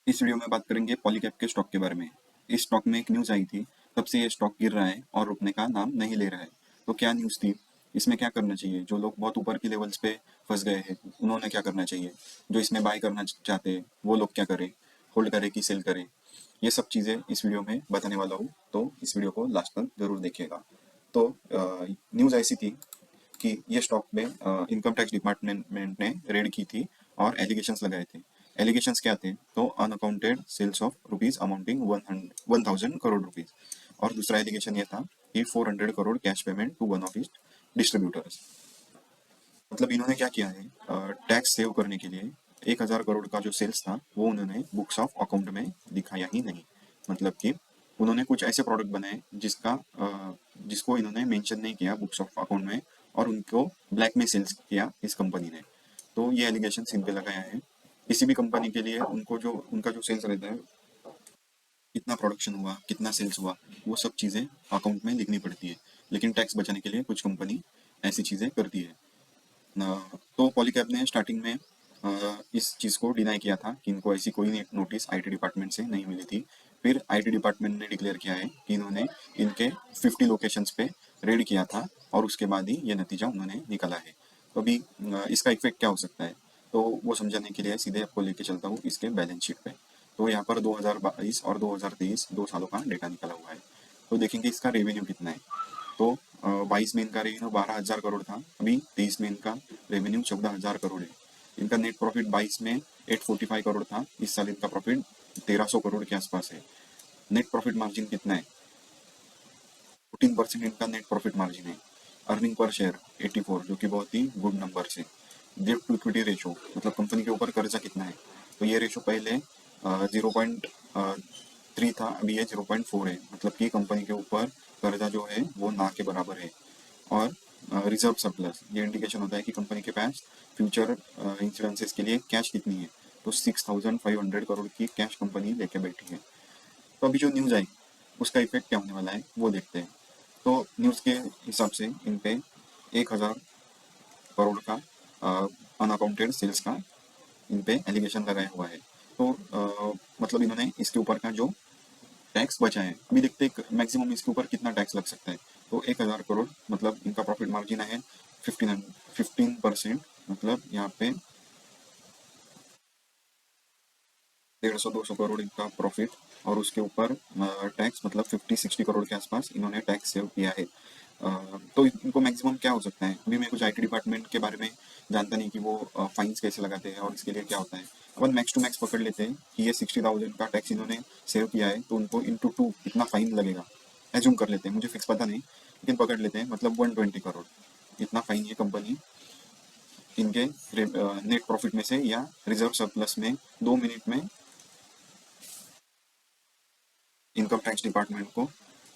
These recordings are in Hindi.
इस वीडियो में बात करेंगे पॉलीकैब के स्टॉक के बारे में। इस स्टॉक में एक न्यूज़ आई थी, तब से ये स्टॉक गिर रहा है और रुकने का नाम नहीं ले रहा है। तो क्या न्यूज़ थी? इसमें क्या करना चाहिए? जो लोग बहुत ऊपर की लेवल्स पे फंस गए हैं, उन्होंने क्या करना चाहिए? जो इसमें बाय करना चाहते हैं, वो लोग क्या करें? होल्ड करें कि सेल करें? ये सब चीज़ें इस वीडियो में बताने वाला हूँ, तो इस वीडियो को लास्ट तक जरूर देखिएगा। तो न्यूज़ ऐसी थी कि ये स्टॉक में इनकम टैक्स डिपार्टमेंट ने रेड की थी और एलिगेशंस लगाए थे। एलिगेशंस क्या थे? तो unaccounted sales of rupees amounting 1000 rupees. और दूसरा एलिगेशन ये था कि 400 crore cash payment to one of it distributors. मतलब इन्होंने क्या किया है, टैक्स सेव करने के लिए 1000 करोड़ का जो सेल्स था वो उन्होंने बुक्स ऑफ अकाउंट में दिखाया ही नहीं। मतलब कि उन्होंने कुछ ऐसे प्रोडक्ट बनाए जिसको इन्होंने मेंशन नहीं किया बुक्स ऑफ अकाउंट में, और उनको ब्लैक में सेल्स किया इस कंपनी ने। तो ये एलिगेशन इन पे लगाया है। किसी भी कंपनी के लिए उनका जो सेल्स रहता है, कितना प्रोडक्शन हुआ, कितना सेल्स हुआ, वो सब चीज़ें अकाउंट में लिखनी पड़ती है। लेकिन टैक्स बचाने के लिए कुछ कंपनी ऐसी चीज़ें करती है। तो पॉलीकैब ने स्टार्टिंग में इस चीज़ को डिनाई किया था कि इनको ऐसी कोई नोटिस आईटी डिपार्टमेंट से नहीं मिली थी। फिर आईटी डिपार्टमेंट ने डिक्लेयर किया है कि इन्होंने इनके 50 लोकेशंस पे रेड किया था, और उसके बाद ही ये नतीजा उन्होंने निकाला है। तो अभी इसका इफेक्ट क्या हो सकता है, तो वो समझाने के लिए सीधे आपको लेके चलता हूँ इसके बैलेंस शीट पे। तो यहाँ पर 2022 और 2023 2 सालों का डेटा निकला हुआ है। तो देखेंगे इसका रेवेन्यू कितना है। तो 22 में इनका रेवेन्यू 12,000 करोड़ था, अभी 23 में इनका रेवेन्यू 14,000 करोड़ है। इनका नेट प्रॉफिट 22 में 845 करोड़ था, इस साल इनका प्रॉफिट 1300 करोड़ के आसपास है। नेट प्रॉफिट मार्जिन कितना है? 14% इनका नेट प्रॉफिट मार्जिन है। अर्निंग पर शेयर 84, जो कि बहुत ही गुड नंबर है। डेट टू इक्विटी रेशो, मतलब कंपनी के ऊपर कर्जा कितना है, तो ये रेशो पहले 0.3 था, अभी ये 0.4 है। मतलब कि कंपनी के ऊपर कर्जा जो है वो ना के बराबर है। और रिजर्व सरप्लस, ये इंडिकेशन होता है कि कंपनी के पास फ्यूचर इंश्योरेंसेस के लिए कैश कितनी है। तो 6,500 करोड़ की कैश कंपनी लेके बैठी है। तो अभी जो न्यूज़ आई, उसका इफेक्ट क्या होने वाला है वो देखते हैं। तो न्यूज़ के हिसाब से इन पे 1,000 करोड़ का अनअकाउंटेड सेल्स का इन पे एलिगेशन लगाया हुआ है। तो मतलब इन्होंने इसके ऊपर का जो टैक्स बचा है, अभी देखते हैं मैक्सिमम इसके ऊपर कितना टैक्स लग सकता है। तो 1,000 करोड़, मतलब इनका प्रॉफिट मार्जिन है 15%। मतलब यहाँ पे 150-200 करोड़ इनका प्रॉफिट, और उसके ऊपर टैक्स मतलब 50-60 करोड़ के आसपास इन्होंने टैक्स सेव किया है। तो इनको मैक्सिमम क्या हो सकता है? अभी मैं कुछ आईटी डिपार्टमेंट के बारे में जानता नहीं कि वो फाइन्स कैसे लगाते हैं और इसके लिए क्या होता है। अपन मैक्स टू मैक्स पकड़ लेते हैं कि ये 60,000 का टैक्स इन्होंने सेव किया है, तो उनको इंटू 2 कितना फाइन लगेगा एज्यूम कर लेते हैं। मुझे फिक्स पता नहीं, लेकिन पकड़ लेते हैं, मतलब 120 करोड़ इतना फाइन ये कंपनी इनके नेट प्रॉफिट में से या रिजर्व सरप्लस में 2 मिनट में इनकम टैक्स डिपार्टमेंट को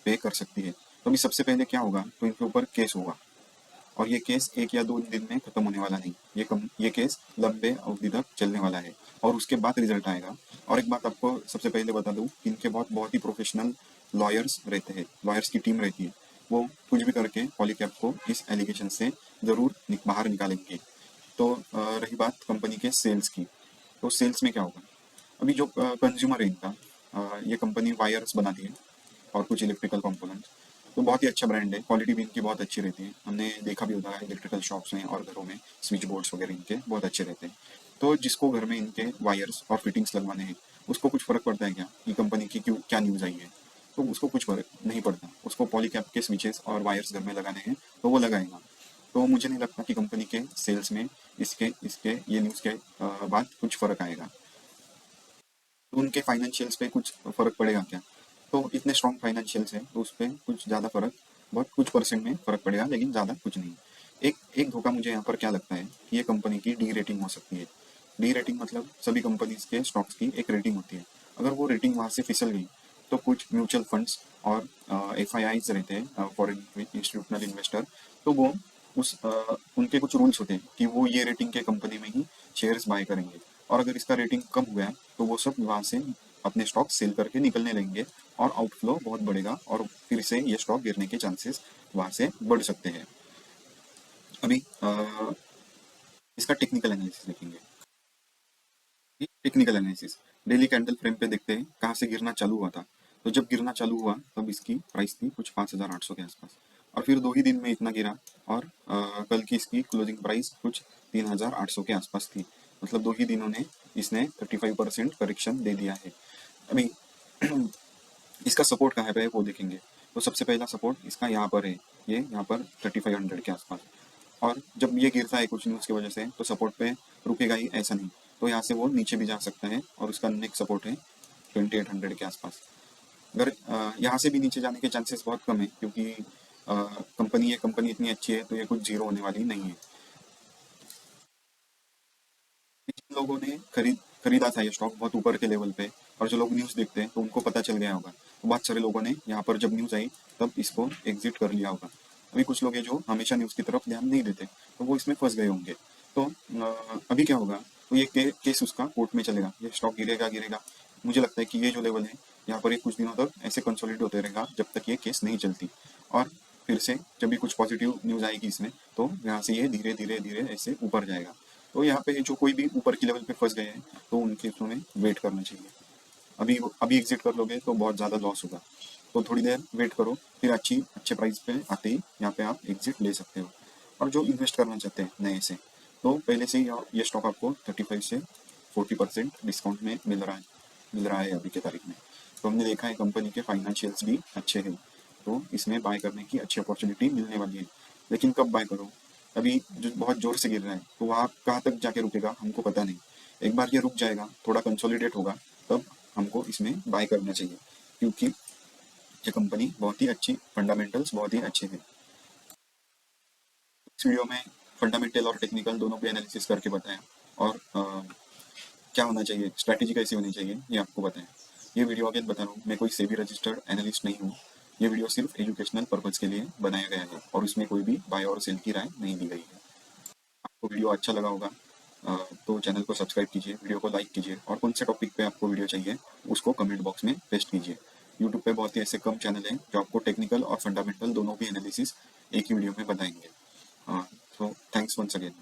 पे कर सकती है। तो अभी सबसे पहले क्या होगा, तो इनके ऊपर केस होगा, और ये केस 1 या 2 दिन में खत्म होने वाला नहीं। ये केस लंबे अवधि तक चलने वाला है, और उसके बाद रिजल्ट आएगा। और एक बात आपको सबसे पहले बता दूं कि इनके बहुत बहुत ही प्रोफेशनल लॉयर्स रहते हैं, लॉयर्स की टीम रहती है। वो कुछ भी करके पॉलीकैब को इस एलिगेशन से जरूर बाहर निकालेंगे। तो रही बात कंपनी के सेल्स की, तो सेल्स में क्या होगा? अभी जो कंज्यूमर है इनका, ये कंपनी वायर्स बनाती है और कुछ इलेक्ट्रिकल कंपोनेंट्स। तो बहुत ही अच्छा ब्रांड है, क्वालिटी भी इनकी बहुत अच्छी रहती है। हमने देखा भी होता है इलेक्ट्रिकल शॉप्स में और घरों में स्विच बोर्ड्स वगैरह इनके बहुत अच्छे रहते हैं। तो जिसको घर में इनके वायर्स और फिटिंग्स लगवाने हैं, उसको कुछ फ़र्क पड़ता है क्या कि कंपनी की क्यों क्या न्यूज़ आई है? तो उसको कुछ फ़र्क नहीं पड़ता। उसको पॉलीकैब के स्विचेस और वायर्स घर में लगाने हैं, तो वो लगाएगा। तो मुझे नहीं लगता कि कंपनी के सेल्स में इसके इसके ये न्यूज़ के बाद कुछ फ़र्क आएगा। तो उनके फाइनेंशियल्स पे कुछ फ़र्क पड़ेगा क्या? तो इतने स्ट्रॉन्ग फाइनेंशियल्स हैं, तो उस पे कुछ ज़्यादा फ़र्क, बहुत कुछ परसेंट में फ़र्क पड़ेगा, लेकिन ज़्यादा कुछ नहीं। एक एक धोखा मुझे यहाँ पर क्या लगता है कि ये कंपनी की डी रेटिंग हो सकती है। डी रेटिंग मतलब सभी कंपनीज के स्टॉक्स की एक रेटिंग होती है। अगर वो रेटिंग वहाँ से फिसल गई, तो कुछ म्यूचुअल फंड्स और एफ रहते हैं, फॉरेन इंस्टीट्यूशनल इन्वेस्टर, तो वो उनके कुछ रूल्स होते हैं कि वो ये रेटिंग के कंपनी में ही शेयर्स बाय करेंगे। और अगर इसका रेटिंग कम हो गया, तो वो सब वहाँ से अपने स्टॉक सेल करके निकलने लगेंगे, और आउटफ्लो बहुत बढ़ेगा, और फिर से ये स्टॉक गिरने के चांसेस वहाँ से बढ़ सकते हैं। अभी इसका टेक्निकल एनालिसिस देखेंगे। Technical analysis, daily candle frame पे देखते हैं कहाँ से गिरना चालू हुआ था। तो जब गिरना चालू हुआ तब इसकी प्राइस थी कुछ 5,800 के आसपास, और फिर 2 ही दिन में इतना गिरा, और कल की इसकी क्लोजिंग प्राइस कुछ 3,800 के आसपास थी। मतलब 2 ही दिनों ने इसने 35% करेक्शन दे दिया है। अभी इसका सपोर्ट कहाँ पे है वो देखेंगे। तो सबसे पहला सपोर्ट इसका यहाँ पर है, ये यहाँ पर 3,500 के आसपास। और जब ये गिरता है कुछ न्यूज़ की वजह से तो सपोर्ट पे रुकेगा ही ऐसा नहीं, तो यहाँ से वो नीचे भी जा सकता है, और उसका नेक्स्ट सपोर्ट है 2,800 के आसपास। अगर यहाँ से भी नीचे जाने के चांसेस बहुत कम है, क्योंकि कंपनी, ये कंपनी इतनी अच्छी है तो ये कुछ जीरो होने वाली नहीं है। जिन लोगों ने खरीदा था ये स्टॉक बहुत ऊपर के लेवल पे, और जो लोग न्यूज़ देखते हैं तो उनको पता चल गया होगा, तो बहुत सारे लोगों ने यहाँ पर जब न्यूज़ आई तब इसको एग्जिट कर लिया होगा। अभी कुछ लोग हैं जो हमेशा न्यूज़ की तरफ ध्यान नहीं देते, तो वो इसमें फंस गए होंगे। तो अभी क्या होगा, तो ये केस उसका कोर्ट में चलेगा, ये स्टॉक गिरेगा गिरेगा। मुझे लगता है कि ये जो लेवल है यहाँ पर ये कुछ दिनों तक ऐसे कंसोलिडेट होते रहेगा जब तक ये केस नहीं चलती, और फिर से जब भी कुछ पॉजिटिव न्यूज़ आएगी इसमें तो यहाँ से ये धीरे धीरे धीरे ऐसे ऊपर जाएगा। तो यहाँ पे जो कोई भी ऊपर की लेवल पे फंस गए हैं तो उनके उन्हें वेट करना चाहिए। अभी अभी एग्जिट कर लोगे तो बहुत ज़्यादा लॉस होगा, तो थोड़ी देर वेट करो, फिर अच्छे प्राइस पे आते ही यहाँ पे आप एग्जिट ले सकते हो। और जो इन्वेस्ट करना चाहते हैं नए से, तो पहले से ही ये स्टॉक आपको 35 से 40% डिस्काउंट में मिल रहा है अभी के तारीख में। तो हमने देखा है कंपनी के फाइनेंशियल्स भी अच्छे हैं, तो इसमें बाय करने की अच्छी अपॉर्चुनिटी मिलने वाली है। लेकिन कब बाय करो, अभी जो बहुत जोर से गिर रहा है तो वहाँ कहाँ तक जाके रुकेगा हमको पता नहीं। एक बार ये रुक जाएगा, थोड़ा कंसोलिडेट होगा, तब हमको इसमें बाय करना चाहिए, क्योंकि ये कंपनी बहुत ही अच्छी, फंडामेंटल्स बहुत ही अच्छे हैं। इस वीडियो में फंडामेंटल और टेक्निकल दोनों पे एनालिसिस करके बताया, और क्या होना चाहिए, स्ट्रैटेजी कैसी होनी चाहिए, ये आपको बताएं। ये वीडियो अगेन बता रहा हूँ, मैं कोई सेबी रजिस्टर्ड एनालिस्ट नहीं हूँ। ये वीडियो सिर्फ एजुकेशनल पर्पज़ के लिए बनाया गया है, और उसमें कोई भी बाय और सेल की राय नहीं दी गई है। आपको वीडियो अच्छा लगा होगा तो चैनल को सब्सक्राइब कीजिए, वीडियो को लाइक कीजिए, और कौन से टॉपिक पे आपको वीडियो चाहिए उसको कमेंट बॉक्स में पेस्ट कीजिए। यूट्यूब पे बहुत ही ऐसे कम चैनल हैं जो आपको टेक्निकल और फंडामेंटल दोनों भी एनालिसिस एक ही वीडियो में बताएंगे। तो थैंक्स वंस अगेन।